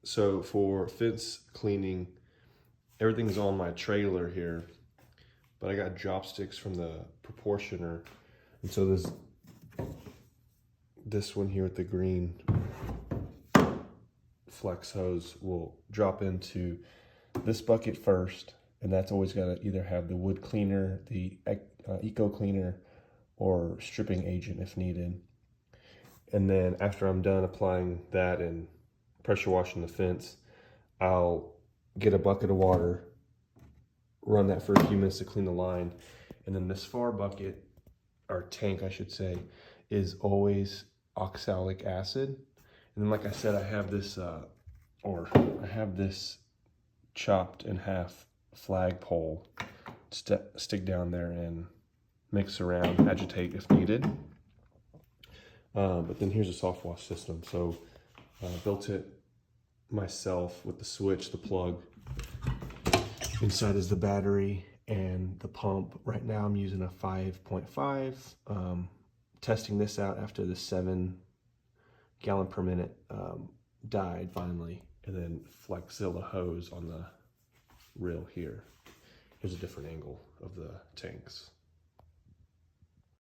So for fence cleaning, everything's on my trailer here, but I got drop sticks from the proportioner. And so there's this one here with the green flex hose will drop into this bucket first. And that's always got to either have the wood cleaner, the eco cleaner, or stripping agent if needed. And then after I'm done applying that and pressure washing the fence, I'll get a bucket of water, run that for a few minutes to clean the line. And then this far bucket, or tank I should say, is always oxalic acid. And then like I said, I have this, chopped in half flagpole, stick down there and mix around, agitate if needed. But then here's a soft wash system. So built it myself with the switch, the plug. Inside is the battery and the pump. Right now I'm using a 5.5. Testing this out after the 7 gallon per minute died finally. And then Flexzilla hose on the reel here. Here's a different angle of the tanks.